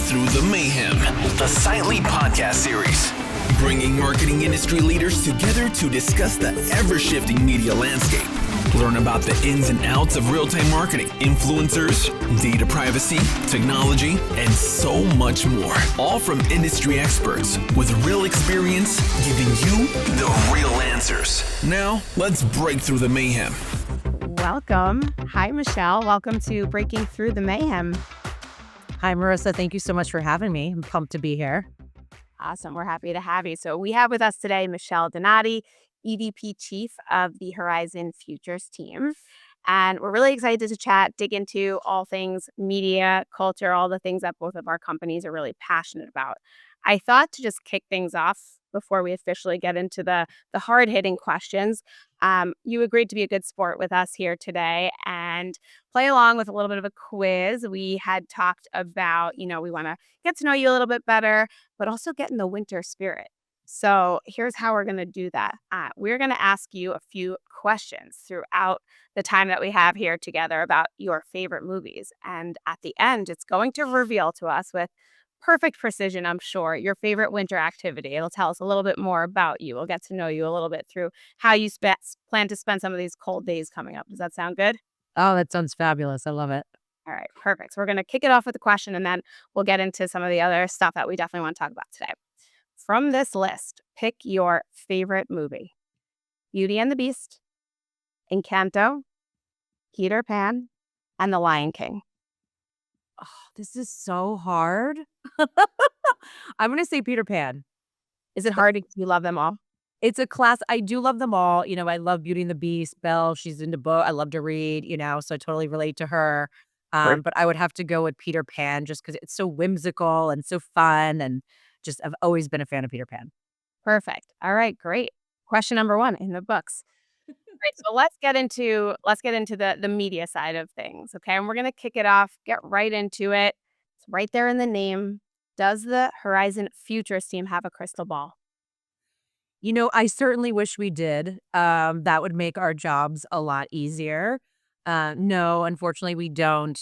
Through the Mayhem, the Silently podcast series, bringing marketing industry leaders together to discuss the ever-shifting media landscape. Learn about the ins and outs of real-time marketing, influencers, data privacy, technology, and so much more. All from industry experts with real experience, giving you the real answers. Now, let's break through the mayhem. Welcome. Hi, Michele. Welcome to Breaking Through the Mayhem. Hi, Marissa. Thank you so much for having me. I'm pumped to be here. Awesome. We're happy to have you. So we have with us today Michele Donati, EVP Chief of the Horizon Futures team. And we're really excited to chat, dig into all things media, culture, all the things that both of our companies are really passionate about. I thought to just kick things off before we officially get into the hard-hitting questions. You agreed to be a good sport with us here today and play along with a little bit of a quiz. We had talked about, we want to get to know you a little bit better, but also get in the winter spirit. So here's how we're going to do that. We're going to ask you a few questions throughout the time that we have here together about your favorite movies. And at the end, it's going to reveal to us with perfect precision, I'm sure, your favorite winter activity. It'll tell us a little bit more about you. We'll get to know you a little bit through how you plan to spend some of these cold days coming up. Does that sound good? Oh, that sounds fabulous. I love it. All right, perfect. So we're going to kick it off with a question, and then we'll get into some of the other stuff that we definitely want to talk about today. From this list, pick your favorite movie. Beauty and the Beast, Encanto, Peter Pan, and The Lion King. Oh, this is so hard. I'm going to say Peter Pan. Is it hard because you love them all? It's a class. I do love them all. I love Beauty and the Beast. Belle, she's into book. I love to read, so I totally relate to her. But I would have to go with Peter Pan just because it's so whimsical and so fun. And just I've always been a fan of Peter Pan. Perfect. All right, great. Question number 1 in the books. Right, so let's get into the media side of things, okay? And we're going to kick it off, get right into it. It's right there in the name. Does the Horizon Futures team have a crystal ball? I certainly wish we did. That would make our jobs a lot easier. No, unfortunately, we don't.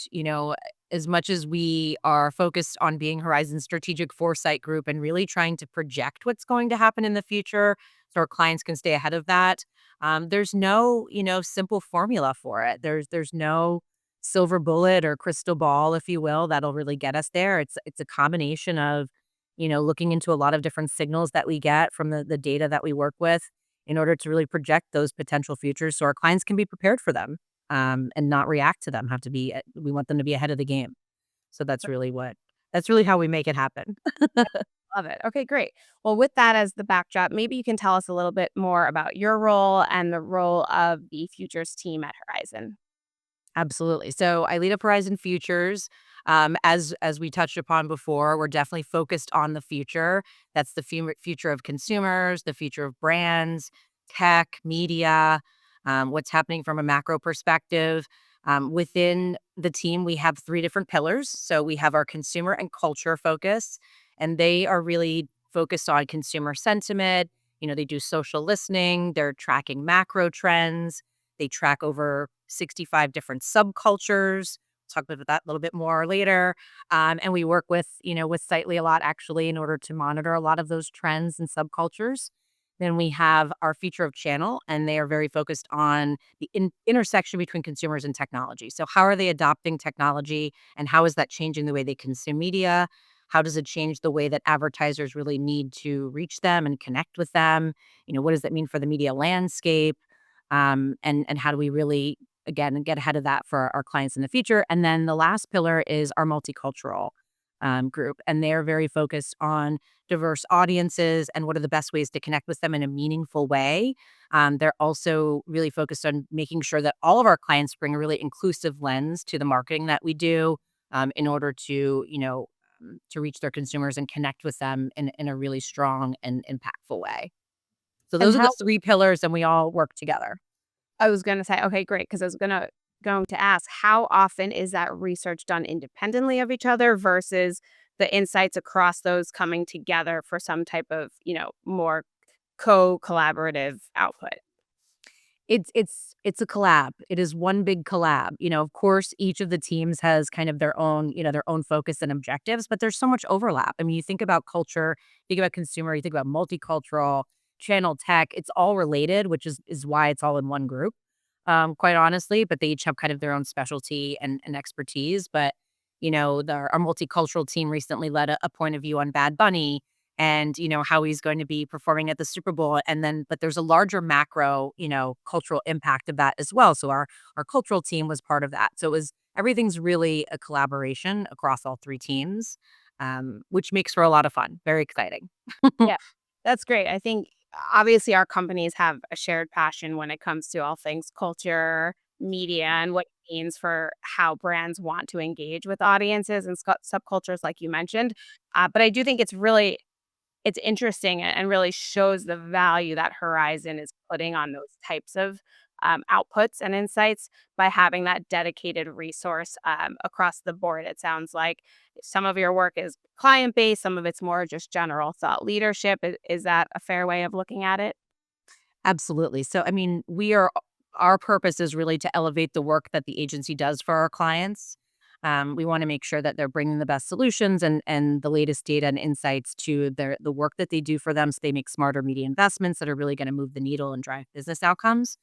As much as we are focused on being Horizon's strategic foresight group and really trying to project what's going to happen in the future so our clients can stay ahead of that, there's no, simple formula for it. There's no silver bullet or crystal ball, if you will, that'll really get us there. It's a combination of, looking into a lot of different signals that we get from the data that we work with in order to really project those potential futures so our clients can be prepared for them. And not react to them. We want them to be ahead of the game. So that's really how we make it happen. Love it. Okay, great. Well, with that as the backdrop, maybe you can tell us a little bit more about your role and the role of the Futures team at Horizon. Absolutely. So I lead up Horizon Futures. As we touched upon before, we're definitely focused on the future. That's the future of consumers, the future of brands, tech, media, what's happening from a macro perspective. Within the team, we have 3 different pillars. So we have our consumer and culture focus, and they are really focused on consumer sentiment. They do social listening. They're tracking macro trends. They track over 65 different subcultures. We'll talk about that a little bit more later. And we work with Sightly a lot, actually, in order to monitor a lot of those trends and subcultures. Then we have our feature of channel, and they are very focused on the intersection between consumers and technology. So how are they adopting technology, and how is that changing the way they consume media? How does it change the way that advertisers really need to reach them and connect with them? What does that mean for the media landscape? And how do we really, again, get ahead of that for our clients in the future? And then the last pillar is our multicultural group, and they're very focused on diverse audiences and what are the best ways to connect with them in a meaningful way. They're also really focused on making sure that all of our clients bring a really inclusive lens to the marketing that we do in order to, to reach their consumers and connect with them in a really strong and impactful way. So those are the 3 pillars, and we all work together. I was going to say, okay, great, because I was going to ask, how often is that research done independently of each other versus the insights across those coming together for some type of, more co-collaborative output? It's a collab. It is one big collab. Of course, each of the teams has kind of their own focus and objectives, but there's so much overlap. I mean, you think about culture, you think about consumer, you think about multicultural, channel tech, it's all related, which is why it's all in one group. Quite honestly, but they each have kind of their own specialty and expertise. But, our multicultural team recently led a point of view on Bad Bunny and how he's going to be performing at the Super Bowl, and then but there's a larger macro cultural impact of that as well. So our cultural team was part of that. So everything's really a collaboration across all three teams, which makes for a lot of fun. Very exciting. Yeah, that's great. I think obviously our companies have a shared passion when it comes to all things culture, media, and what it means for how brands want to engage with audiences and subcultures, like you mentioned. But I do think it's interesting and really shows the value that Horizon is putting on those types of outputs and insights by having that dedicated resource across the board. It sounds like some of your work is client based, some of it's more just general thought leadership. Is that a fair way of looking at it? Absolutely. So, I mean, our purpose is really to elevate the work that the agency does for our clients. We want to make sure that they're bringing the best solutions and the latest data and insights to the work that they do for them, so they make smarter media investments that are really going to move the needle and drive business outcomes.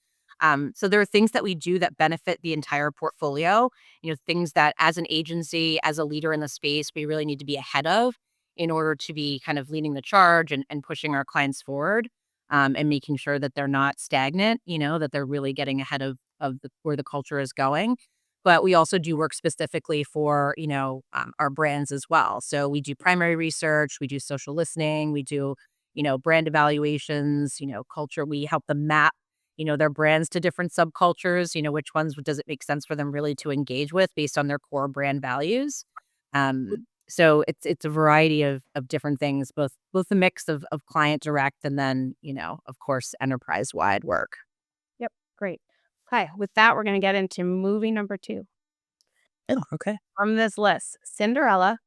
So there are things that we do that benefit the entire portfolio. Things that as an agency, as a leader in the space, we really need to be ahead of in order to be kind of leading the charge and pushing our clients forward, and making sure that they're not stagnant. That they're really getting ahead of where the culture is going. But we also do work specifically for, our brands as well. So we do primary research, we do social listening, we do, brand evaluations, culture. We help them map, their brands to different subcultures, which ones does it make sense for them really to engage with based on their core brand values. So it's a variety of different things, both a mix of client direct and then, of course, enterprise wide work. Yep, great. Okay, with that, we're going to get into movie number 2 Oh, okay. from this list: Cinderella,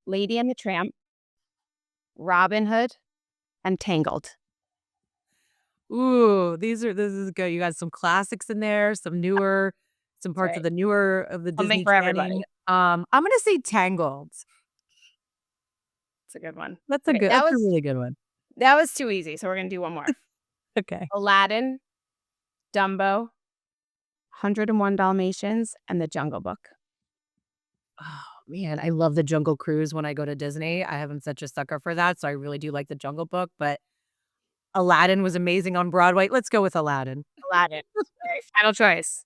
Lady and the Tramp, Robin Hood, and Tangled. Ooh, this is good. You got some classics in there, some That's parts right. of the newer of the Something Disney for Channing. everybody. I'm gonna say Tangled. It's a good one. That's Okay, that's a really good one. that was too easy, so we're going to do one more. Okay. Aladdin, Dumbo, 101 Dalmatians, and The Jungle Book. Oh man, I love the Jungle Cruise when I go to Disney. I am such a sucker for that, so I really do like the Jungle Book. But Aladdin was amazing on Broadway. Let's go with Aladdin. Aladdin. All right, final choice.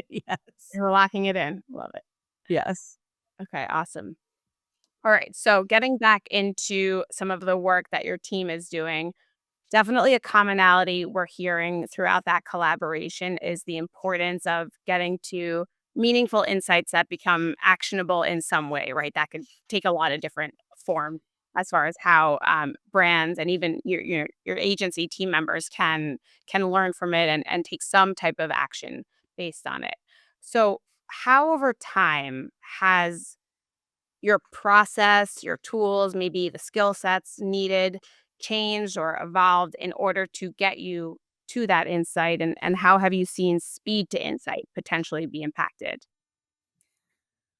Yes. We're locking it in. Love it. Yes. Okay, awesome. All right, so getting back into some of the work that your team is doing, definitely a commonality we're hearing throughout that collaboration is the importance of getting to meaningful insights that become actionable in some way, right? That could take a lot of different form as far as how brands and even your agency team members can learn from it and take some type of action based on it. So, how over time has your process, your tools, maybe the skill sets needed changed or evolved in order to get you to that insight? And how have you seen speed to insight potentially be impacted?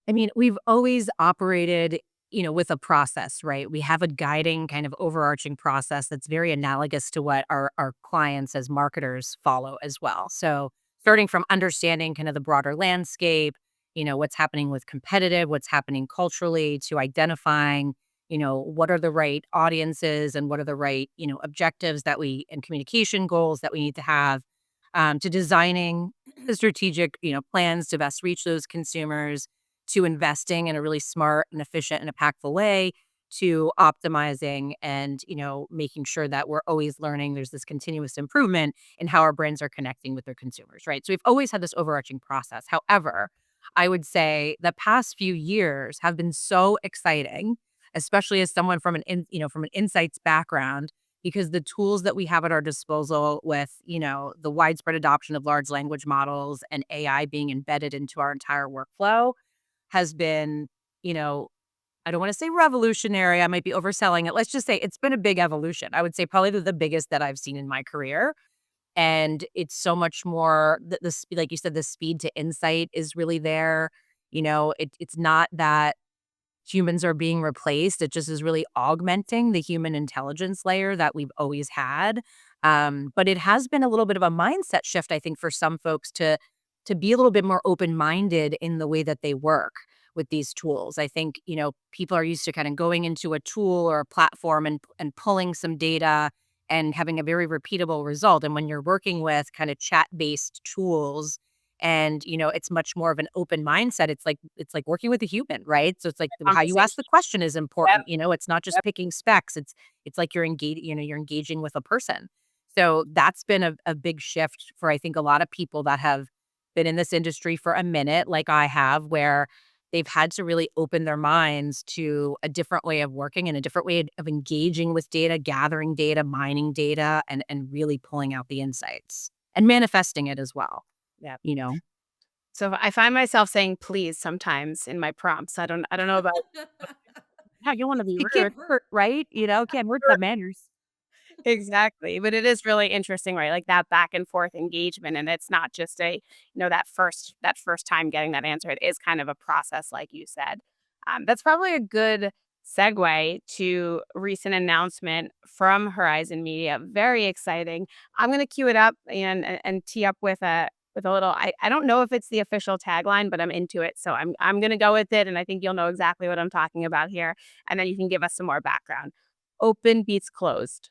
I mean, we've always operated, with a process, right? We have a guiding kind of overarching process that's very analogous to what our clients as marketers follow as well. So, starting from understanding kind of the broader landscape, what's happening with competitive, what's happening culturally, to identifying, what are the right audiences and what are the right, objectives that and communication goals that we need to have, to designing the strategic, plans to best reach those consumers, to investing in a really smart and efficient and impactful way, to optimizing and making sure that we're always learning. There's this continuous improvement in how our brands are connecting with their consumers, right? So we've always had this overarching process. However, I would say the past few years have been so exciting, especially as someone from from an insights background, because the tools that we have at our disposal with, the widespread adoption of large language models and AI being embedded into our entire workflow has been, I don't want to say revolutionary. I might be overselling it. Let's just say it's been a big evolution. I would say probably the biggest that I've seen in my career. And it's so much more like you said, the speed to insight is really there. It's not that humans are being replaced. It just is really augmenting the human intelligence layer that we've always had. But it has been a little bit of a mindset shift, I think, for some folks to be a little bit more open-minded in the way that they work with these tools. I think, people are used to kind of going into a tool or a platform and pulling some data and having a very repeatable result. And when you're working with kind of chat-based tools, and it's much more of an open mindset. It's like working with a human, right? So it's like how you ask the Conversation. question is Yep. important. It's not just Yep. picking specs. It's like you're engaging with a person. So that's been a big shift for, I think, a lot of people that have been in this industry for a minute, like I have, where they've had to really open their minds to a different way of working and a different way of engaging with data, gathering data, mining data, and really pulling out the insights and manifesting it as well, Yep. you know? So I find myself saying please sometimes in my prompts. I don't know about how you want to be It rude. can't hurt, right? Can't hurt the manners. Exactly, but it is really interesting, right? Like that back and forth engagement, and it's not just that first time getting that answer. It is kind of a process, like you said. That's probably a good segue to recent announcement from Horizon Media. Very exciting. I'm going to cue it up and tee up with a little. I don't know if it's the official tagline, but I'm into it, so I'm going to go with it, and I think you'll know exactly what I'm talking about here, and then you can give us some more background. Open beats closed.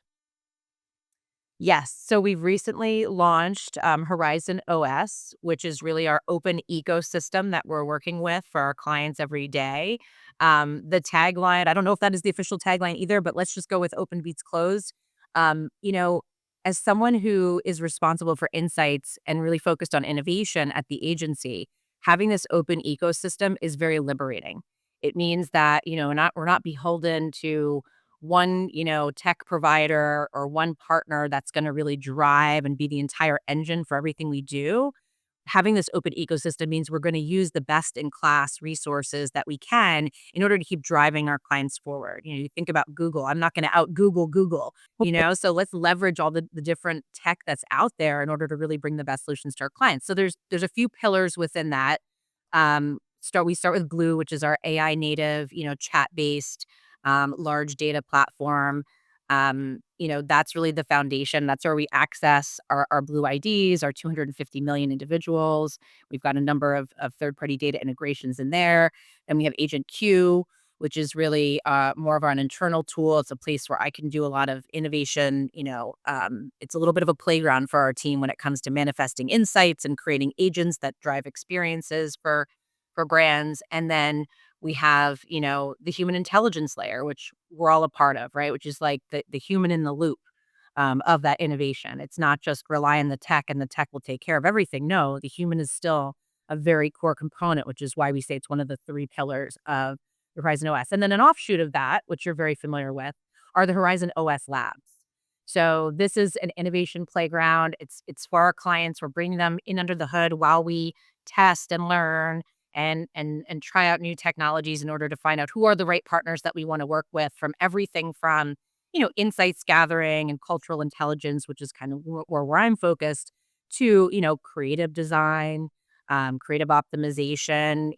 Yes. So we've recently launched Horizon OS, which is really our open ecosystem that we're working with for our clients every day. The tagline, I don't know if that is the official tagline either, but let's just go with open beats closed. As someone who is responsible for insights and really focused on innovation at the agency, having this open ecosystem is very liberating. It means that, we're not beholden to one, tech provider or one partner that's going to really drive and be the entire engine for everything we do. Having this open ecosystem means we're going to use the best in class resources that we can in order to keep driving our clients forward. You think about Google. I'm not going to out Google, so let's leverage all the different tech that's out there in order to really bring the best solutions to our clients. So there's a few pillars within that. We start with Glue, which is our AI native, chat based large data platform. That's really the foundation. That's where we access our Blue IDs, our 250 million individuals. We've got a number of third-party data integrations in there. And we have Agent Q, which is really more of an internal tool. It's a place where I can do a lot of innovation. It's a little bit of a playground for our team when it comes to manifesting insights and creating agents that drive experiences for brands. And then we have, the human intelligence layer, which we're all a part of, right? Which is like the human in the loop of that innovation. It's not just rely on the tech and the tech will take care of everything. No, the human is still a very core component, which is why we say it's one of the three pillars of the Horizon OS. And then an offshoot of that, which you're very familiar with, are the Horizon OS labs. So this is an innovation playground. It's for our clients. We're bringing them in under the hood while we test and learn and try out new technologies in order to find out who are the right partners that we want to work with, from everything from insights gathering and cultural intelligence, which is kind of where I'm focused, to creative design, creative optimization,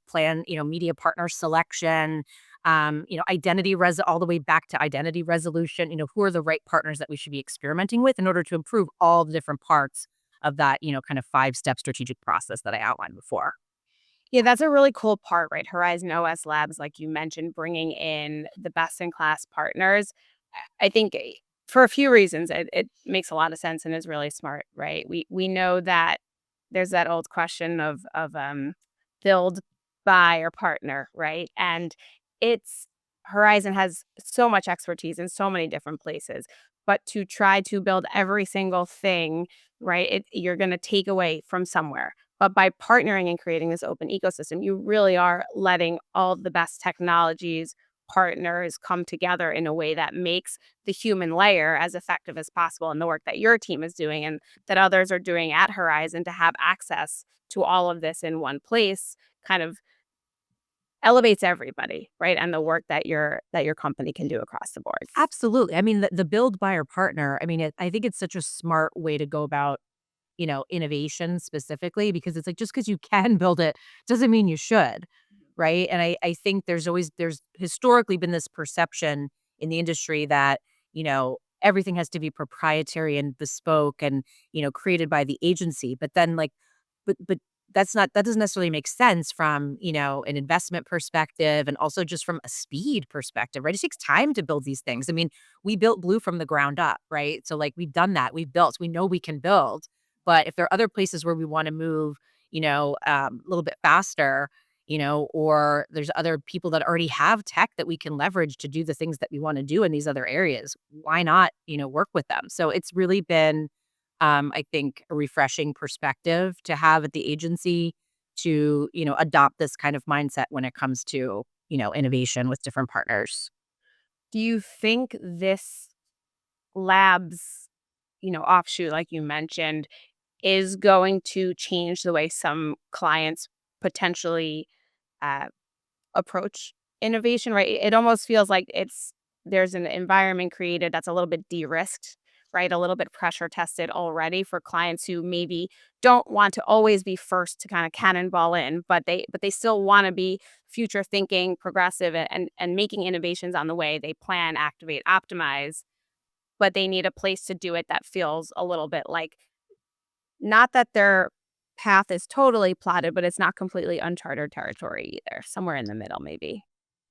plan, media partner selection, all the way back to identity resolution. Who are the right partners that we should be experimenting with in order to improve all the different parts of that kind of 5-step strategic process that I outlined before. Yeah, that's a really cool part, right? Horizon OS Labs, like you mentioned, bringing in the best in class partners. I think for a few reasons, it makes a lot of sense and is really smart, right? We know that there's that old question of build, buy, or partner, right? And it's Horizon has so much expertise in so many different places, but to try to build every single thing, right? You're going to take away from somewhere. But by partnering and creating this open ecosystem, you really are letting all the best technologies, partners come together in a way that makes the human layer as effective as possible in the work that your team is doing and that others are doing at Horizon, to have access to all of this in one place kind of elevates everybody, right? And the work that your company can do across the board. Absolutely. I mean, the build, buy, or partner, I mean, I think it's such a smart way to go about, innovation specifically, because it's like, just because you can build it doesn't mean you should, right? And I think there's historically been this perception in the industry that, everything has to be proprietary and bespoke and, created by the agency. But then like, but that doesn't necessarily make sense from, an investment perspective and also just from a speed perspective, right? It takes time to build these things. I mean, we built Blue from the ground up, right? So like we've done that. We've built, we know we can build. But if there are other places where we want to move, a little bit faster, or there's other people that already have tech that we can leverage to do the things that we want to do in these other areas, why not, work with them? So it's really been, I think, a refreshing perspective to have at the agency to, adopt this kind of mindset when it comes to, innovation with different partners. Do you think this labs, offshoot, like you mentioned, is going to change the way some clients potentially uh, approach innovation, right? It almost feels like there's an environment created that's a little bit de-risked, right? A little bit pressure tested already for clients who maybe don't want to always be first to kind of cannonball in, but they still want to be future thinking, progressive, and making innovations on the way. They plan, activate, optimize, but they need a place to do it that feels a little bit like, not that their path is totally plotted, but it's not completely uncharted territory either. Somewhere in the middle, maybe.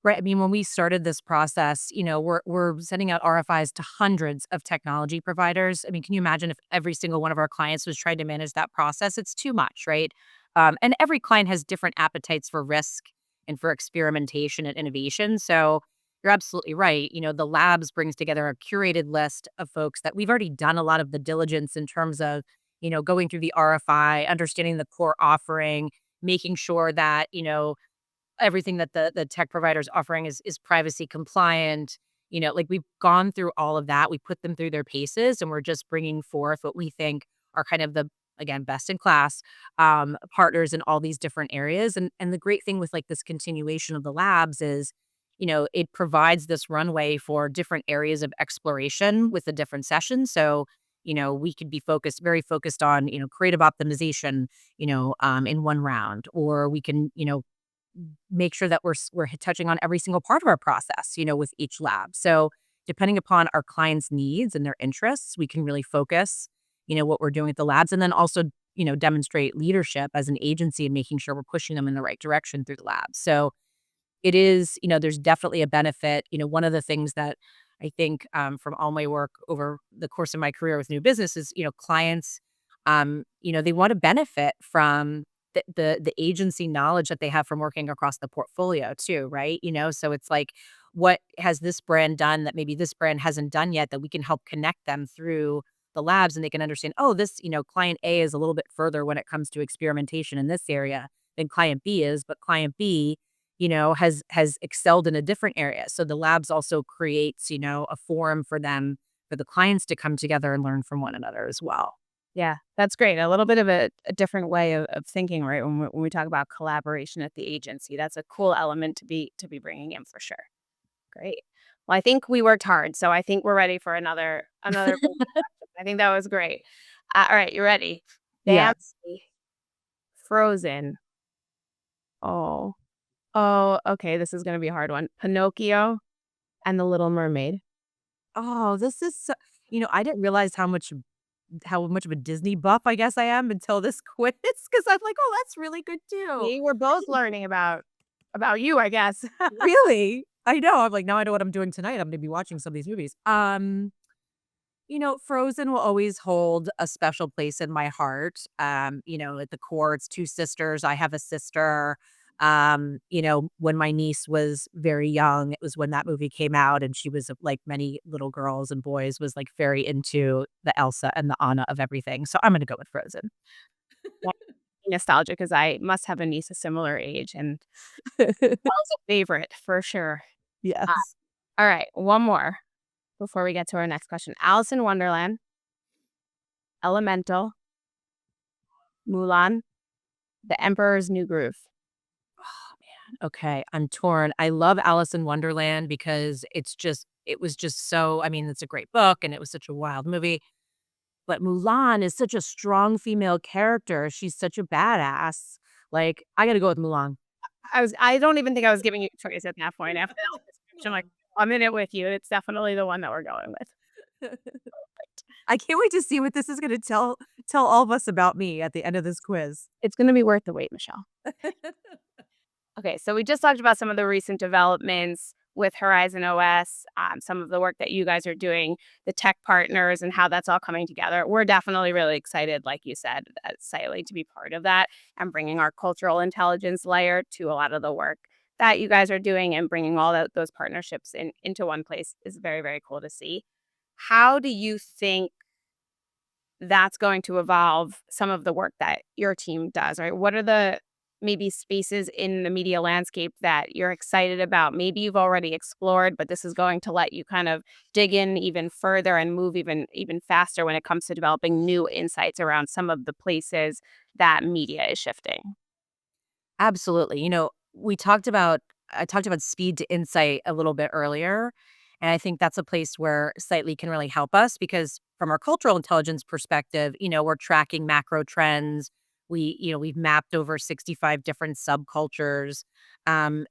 Right. I mean, when we started this process, we're sending out RFIs to hundreds of technology providers. I mean, can you imagine if every single one of our clients was trying to manage that process? It's too much, right? And every client has different appetites for risk and for experimentation and innovation. So you're absolutely right. The labs brings together a curated list of folks that we've already done a lot of the diligence in terms of, going through the RFI, understanding the core offering, making sure that, everything that the tech provider's offering is privacy compliant. Like we've gone through all of that. We put them through their paces, and we're just bringing forth what we think are kind of the, again, best in class partners in all these different areas. And the great thing with like this continuation of the labs is, it provides this runway for different areas of exploration with the different sessions. So, we could be very focused on, creative optimization, in one round, or we can, make sure that we're touching on every single part of our process, with each lab. So depending upon our clients' needs and their interests, we can really focus, what we're doing at the labs, and then also, demonstrate leadership as an agency and making sure we're pushing them in the right direction through the labs. So it is, there's definitely a benefit. One of the things that I think, from all my work over the course of my career with new business is, clients, they want to benefit from the agency knowledge that they have from working across the portfolio too, right? So it's like, what has this brand done that maybe this brand hasn't done yet that we can help connect them through the labs, and they can understand, oh, this, client A is a little bit further when it comes to experimentation in this area than client B is, but client B, has excelled in a different area. So the labs also creates, a forum for them, for the clients to come together and learn from one another as well. Yeah, that's great. A little bit of a different way of thinking, right? When we talk about collaboration at the agency, that's a cool element to be bringing in for sure. Great. Well, I think we worked hard, so I think we're ready for another. Big question. I think that was great. All right, you ready? Yes. Fancy, Frozen. Oh, oh. Okay, this is gonna be a hard one. Pinocchio and the Little Mermaid. Oh, this is I didn't realize how much of a Disney buff I guess I am until this quiz, because I'm like, "Oh, that's really good too." See, we're both learning about you, I guess. Really? I know, I'm like, now I know what I'm doing tonight, I'm gonna be watching some of these movies. Frozen will always hold a special place in my heart. At the core, it's 2 sisters, I have a sister. When my niece was very young, it was when that movie came out, and she was, like many little girls and boys, was, like, very into the Elsa and the Anna of everything, so I'm gonna go with Frozen. Yeah, nostalgic because I must have a niece a similar age, and that was a favorite for sure. Uh, Yes. all right, one more before we get to our next question. Alice in Wonderland, Elemental, Mulan, The Emperor's New Groove. Okay, I'm torn. I love Alice in Wonderland because it was just so, I mean, it's a great book and it was such a wild movie. But Mulan is such a strong female character. She's such a badass. Like, I gotta go with Mulan. I don't even think I was giving you a choice at that point after that description. Like, I'm in it with you. It's definitely the one that we're going with. I can't wait to see what this is gonna tell all of us about me at the end of this quiz. It's gonna be worth the wait, Michelle. Okay, so we just talked about some of the recent developments with Horizon OS, some of the work that you guys are doing, the tech partners, and how that's all coming together. We're definitely really excited, like you said, at Siley to be part of that and bringing our cultural intelligence layer to a lot of the work that you guys are doing and bringing all those partnerships into one place is very, very cool to see. How do you think that's going to evolve some of the work that your team does, right? What are the maybe spaces in the media landscape that you're excited about? Maybe you've already explored, but this is going to let you kind of dig in even further and move even faster when it comes to developing new insights around some of the places that media is shifting. Absolutely. I talked about speed to insight a little bit earlier. And I think that's a place where Sightly can really help us because from our cultural intelligence perspective, we're tracking macro trends. We've mapped over 65 different subcultures. A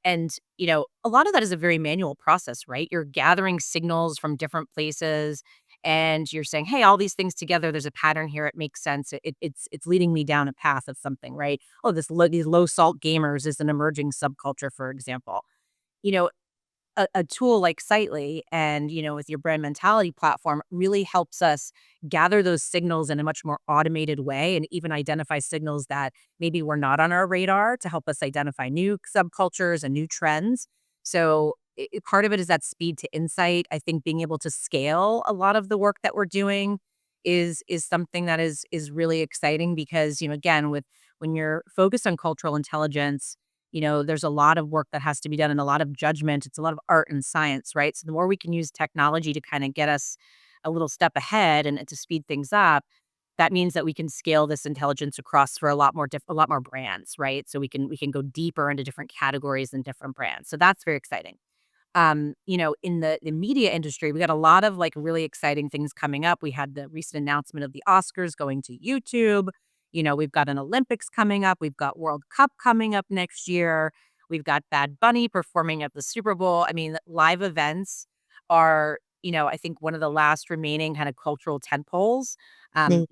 lot of that is a very manual process, right? You're gathering signals from different places and you're saying, hey, all these things together, there's a pattern here. It makes sense. It's leading me down a path of something, right? Oh, these low salt gamers is an emerging subculture, for example. You know, a tool like Sightly and, with your brand mentality platform really helps us gather those signals in a much more automated way and even identify signals that maybe were not on our radar to help us identify new subcultures and new trends. So part of it is that speed to insight. I think being able to scale a lot of the work that we're doing is something that is really exciting because, again, with when you're focused on cultural intelligence, there's a lot of work that has to be done and a lot of judgment. It's a lot of art and science, right? So the more we can use technology to kind of get us a little step ahead and to speed things up, that means that we can scale this intelligence across for a lot more a lot more brands, right? So we can go deeper into different categories and different brands. So that's very exciting. In the media industry, we got a lot of like really exciting things coming up. We had the recent announcement of the Oscars going to YouTube. We've got an Olympics coming up. We've got World Cup coming up next year. We've got Bad Bunny performing at the Super Bowl. I mean, live events are, I think one of the last remaining kind of cultural tentpoles.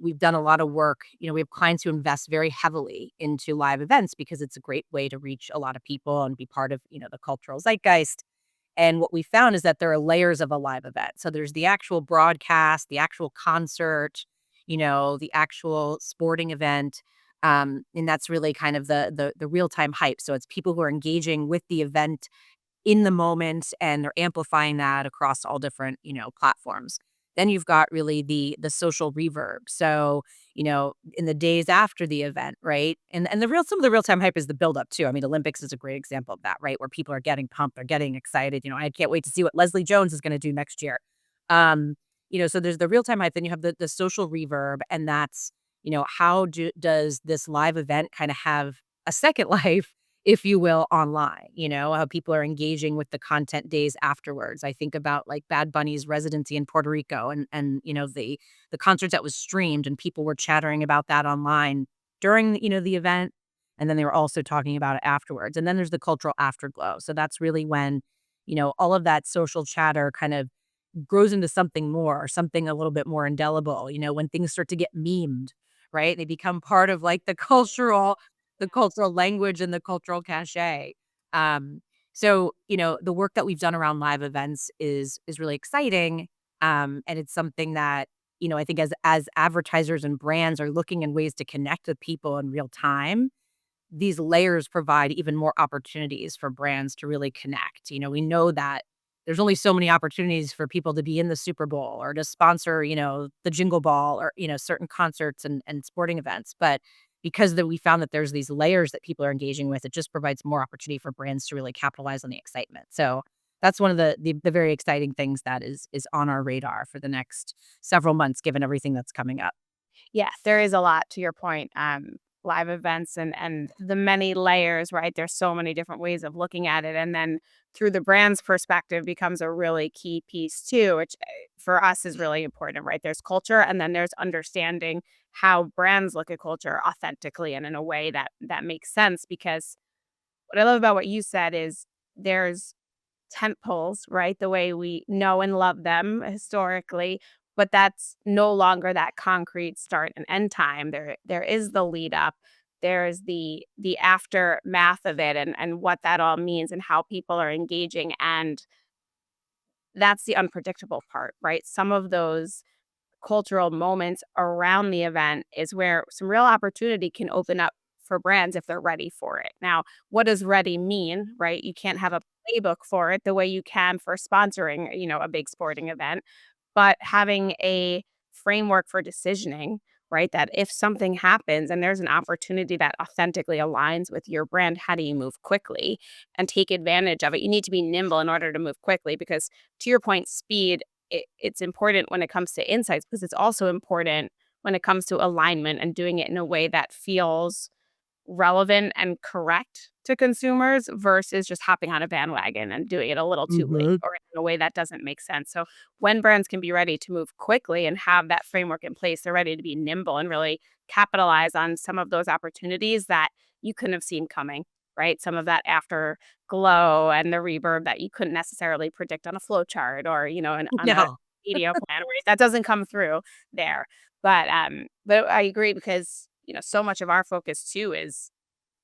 We've done a lot of work. We have clients who invest very heavily into live events because it's a great way to reach a lot of people and be part of, the cultural zeitgeist. And what we found is that there are layers of a live event. So there's the actual broadcast, the actual concert, the actual sporting event. And that's really kind of the real-time hype. So it's people who are engaging with the event in the moment and they're amplifying that across all different, platforms. Then you've got really the social reverb. So, in the days after the event, right? And some of the real time hype is the buildup too. I mean, Olympics is a great example of that, right? Where people are getting pumped, they're getting excited. I can't wait to see what Leslie Jones is going to do next year. So there's the real time hype, then you have the social reverb, and that's, how does this live event kind of have a second life, if you will, online, how people are engaging with the content days afterwards. I think about like Bad Bunny's residency in Puerto Rico and the concert that was streamed and people were chattering about that online during, the event. And then they were also talking about it afterwards. And then there's the cultural afterglow. So that's really when, all of that social chatter kind of grows into something more, something a little bit more indelible, when things start to get memed, right? They become part of like the cultural language and the cultural cachet. The work that we've done around live events is really exciting. And it's something that, I think as advertisers and brands are looking in ways to connect with people in real time, these layers provide even more opportunities for brands to really connect. We know that there's only so many opportunities for people to be in the Super Bowl or to sponsor, the Jingle Ball or, certain concerts and sporting events. But because we found that there's these layers that people are engaging with, it just provides more opportunity for brands to really capitalize on the excitement. So that's one of the very exciting things that is on our radar for the next several months, given everything that's coming up. Yeah, there is a lot to your point. live events and the many layers, right? There's so many different ways of looking at it. And then through the brand's perspective becomes a really key piece too, which for us is really important, right? There's culture and then there's understanding how brands look at culture authentically and in a way that makes sense. Because what I love about what you said is there's tent poles, right? The way we know and love them historically, but that's no longer that concrete start and end time. There is the lead up. There's the aftermath of it and what that all means and how people are engaging. And that's the unpredictable part, right? Some of those cultural moments around the event is where some real opportunity can open up for brands if they're ready for it. Now, what does ready mean, right? You can't have a playbook for it the way you can for sponsoring, a big sporting event, but having a framework for decisioning, right? That if something happens and there's an opportunity that authentically aligns with your brand, how do you move quickly and take advantage of it? You need to be nimble in order to move quickly because, to your point, speed, it's important when it comes to insights because it's also important when it comes to alignment and doing it in a way that feels relevant and correct to consumers versus just hopping on a bandwagon and doing it a little too late Mhm. or in a way that doesn't make sense. So when brands can be ready to move quickly and have that framework in place, they're ready to be nimble and really capitalize on some of those opportunities that you couldn't have seen coming, right? Some of that afterglow and the reverb that you couldn't necessarily predict on a flow chart or, on a No. media plan, right? That doesn't come through there. But I agree because, so much of our focus too is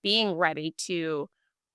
being ready to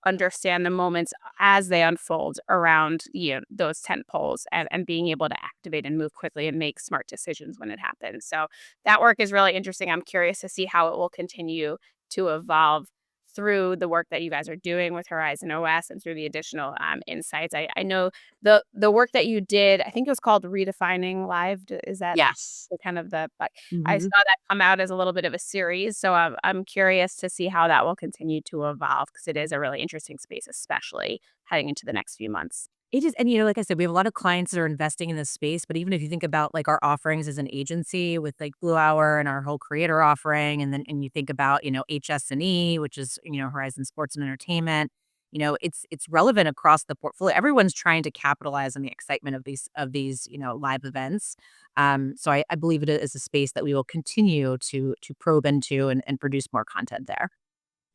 understand the moments as they unfold around, those tent poles and being able to activate and move quickly and make smart decisions when it happens. So that work is really interesting. I'm curious to see how it will continue to evolve through the work that you guys are doing with Horizon OS and through the additional insights. I know the work that you did, I think it was called Redefining Live. Is that Yes. the kind of the but I saw Mhm. that come out as a little bit of a series, so I'm curious to see how that will continue to evolve because it is a really interesting space, especially heading into the next few months. It is, and, like I said, we have a lot of clients that are investing in this space, but even if you think about, like, our offerings as an agency with, like, Blue Hour and our whole creator offering, and you think about, HS&E, which is, Horizon Sports and Entertainment, it's relevant across the portfolio. Everyone's trying to capitalize on the excitement of these, live events. So I believe it is a space that we will continue to probe into and produce more content there.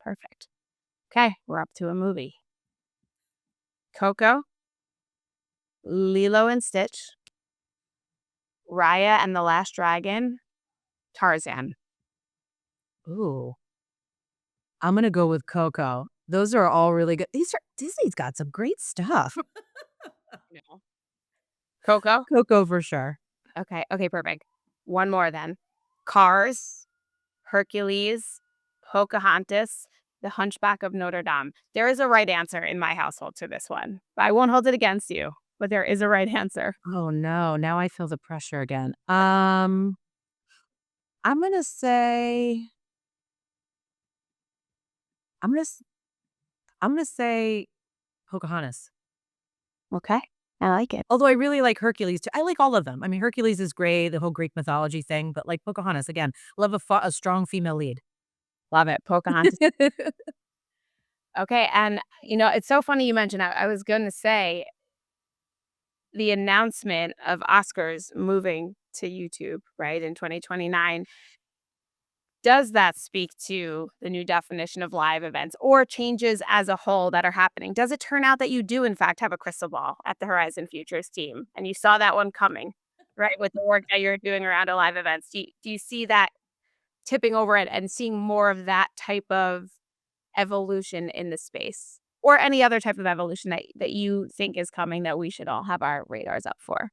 Perfect. Okay, we're up to a movie. Coco, Lilo and Stitch, Raya and the Last Dragon, Tarzan. Ooh. I'm gonna go with Coco. Those are all really good. Disney's got some great stuff. No. Coco? Coco for sure. Okay, perfect. One more then. Cars, Hercules, Pocahontas, The Hunchback of Notre Dame. There is a right answer in my household to this one. I won't hold it against you, but there is a right answer. Oh, no, now I feel the pressure again. I'm gonna say I'm gonna s I'm gonna say Pocahontas. Okay, I like it. Although I really like Hercules too. I like all of them. I mean, Hercules is great, the whole Greek mythology thing, but, like, Pocahontas, again, love a strong female lead. Love it. Pocahontas. Okay, and it's so funny you mentioned. I was going to say the announcement of Oscars moving to YouTube, right, in 2029. Does that speak to the new definition of live events or changes as a whole that are happening? Does it turn out that you do, in fact, have a crystal ball at the Horizon Futures team and you saw that one coming, right, with the work that you're doing around a live events? Do you see that tipping over and seeing more of that type of evolution in the space or any other type of evolution that you think is coming that we should all have our radars up for?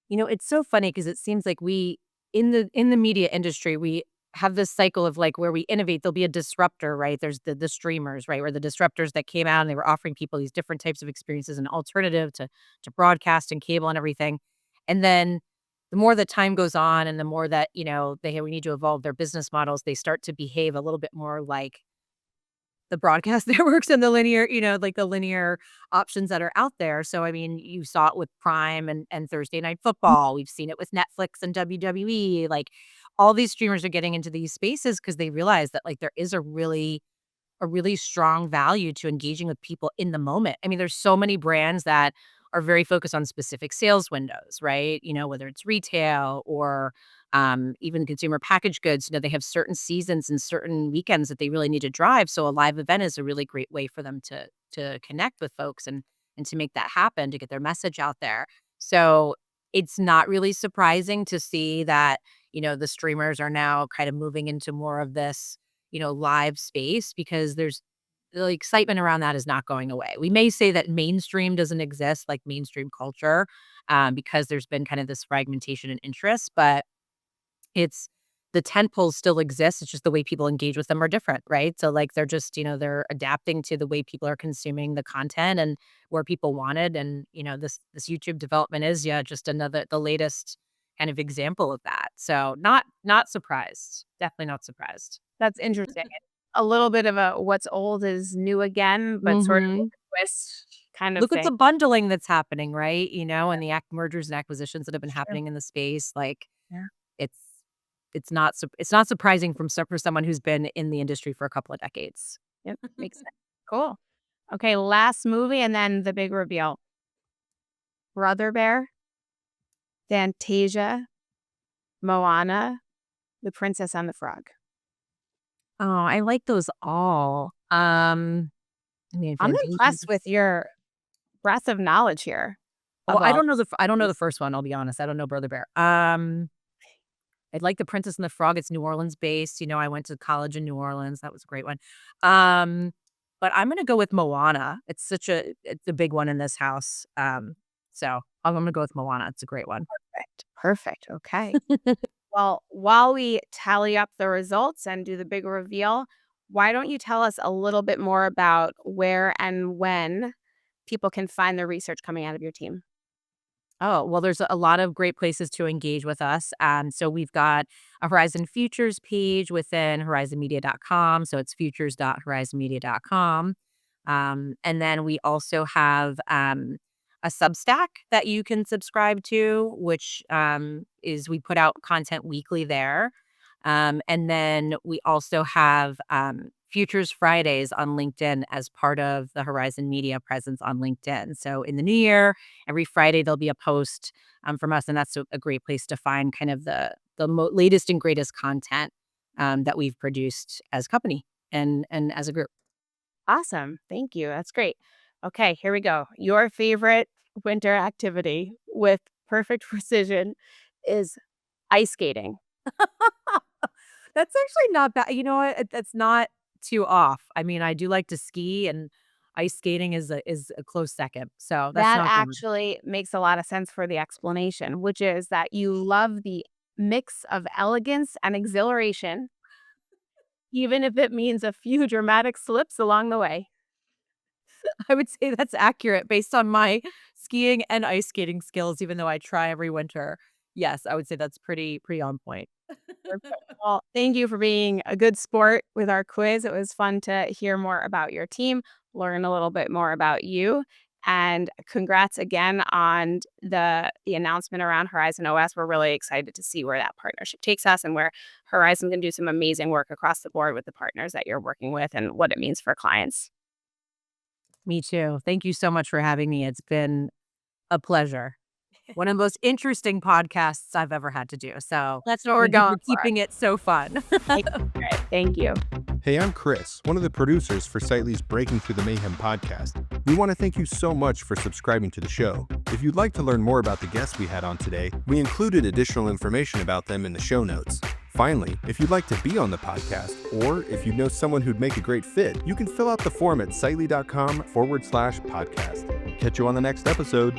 It's so funny because it seems like we in the media industry, we have this cycle of like where we innovate, there'll be a disruptor, right? There's the streamers, right? Where the disruptors that came out and they were offering people these different types of experiences, an alternative to broadcast and cable and everything. And then the more that time goes on and the more that, we need to evolve their business models, they start to behave a little bit more like the broadcast networks and the linear, like the linear options that are out there. So, I mean, you saw it with Prime and Thursday Night Football. We've seen it with Netflix and WWE. Like, all these streamers are getting into these spaces because they realize that like there is a really strong value to engaging with people in the moment. I mean, there's so many brands that are very focused on specific sales windows, right? Whether it's retail or even consumer packaged goods, they have certain seasons and certain weekends that they really need to drive. So a live event is a really great way for them to connect with folks and to make that happen, to get their message out there. So it's not really surprising to see that, the streamers are now kind of moving into more of this, live space, because the excitement around that is not going away. We may say that mainstream doesn't exist, like mainstream culture, because there's been kind of this fragmentation and interest, but it's the tent poles still exist. It's just the way people engage with them are different, right? So like they're just, they're adapting to the way people are consuming the content and where people want it. And, this YouTube development is, just the latest kind of example of that. So not surprised. Definitely not surprised. That's interesting. A little bit of a what's old is new again, but sort of Mhm. a twist kind of Look at thing. the bundling that's happening, right? And the mergers and acquisitions that have been True. happening in the space. Like, Yeah. it's it's not surprising for someone who's been in the industry for a couple of decades. Yep, makes sense. Cool. Okay, last movie and then the big reveal. Brother Bear, Fantasia, Moana, The Princess and the Frog. Oh, I like those all. I mean, I'm Fantasia. impressed with your breadth of knowledge here. Well, Of I all don't know the first one. I'll be honest. I don't know Brother Bear. I'd like The Princess and the Frog. It's New Orleans based. I went to college in New Orleans. That was a great one. But I'm gonna go with Moana. It's a big one in this house. So I'm gonna go with Moana. It's a great one. Perfect. Okay. Well, while we tally up the results and do the big reveal, why don't you tell us a little bit more about where and when people can find the research coming out of your team? Oh, well, there's a lot of great places to engage with us. So we've got a Horizon Futures page within horizonmedia.com. So it's futures.horizonmedia.com. And then we also have a Substack that you can subscribe to, which is we put out content weekly there. And then we also have Futures Fridays on LinkedIn as part of the Horizon Media presence on LinkedIn. So in the new year, every Friday there'll be a post from us, and that's a great place to find kind of the latest and greatest content that we've produced as a company and as a group. Awesome. Thank you. That's great. Okay, here we go. Your favorite winter activity with perfect precision is ice skating. That's actually not bad. You know what? That's not too off. I mean, I do like to ski, and ice skating is a close second. So that's That not bad. actually makes a lot of sense for the explanation, which is that you love the mix of elegance and exhilaration, even if it means a few dramatic slips along the way. I would say that's accurate based on my skiing and ice skating skills, even though I try every winter. Yes, I would say that's pretty on point. Perfect. Well, thank you for being a good sport with our quiz. It was fun to hear more about your team, learn a little bit more about you, and congrats again on the announcement around Horizon OS. We're really excited to see where that partnership takes us and where Horizon can do some amazing work across the board with the partners that you're working with and what it means for clients. Me too. Thank you so much for having me. It's been a pleasure. One of the most interesting podcasts I've ever had to do. So That's what we're thank you going for keeping it so fun. Thank you. Hey, I'm Chris, one of the producers for Slightly's Breaking Through the Mayhem podcast. We want to thank you so much for subscribing to the show. If you'd like to learn more about the guests we had on today, we included additional information about them in the show notes. Finally, if you'd like to be on the podcast, or if you know someone who'd make a great fit, you can fill out the form at sightly.com/podcast. Catch you on the next episode.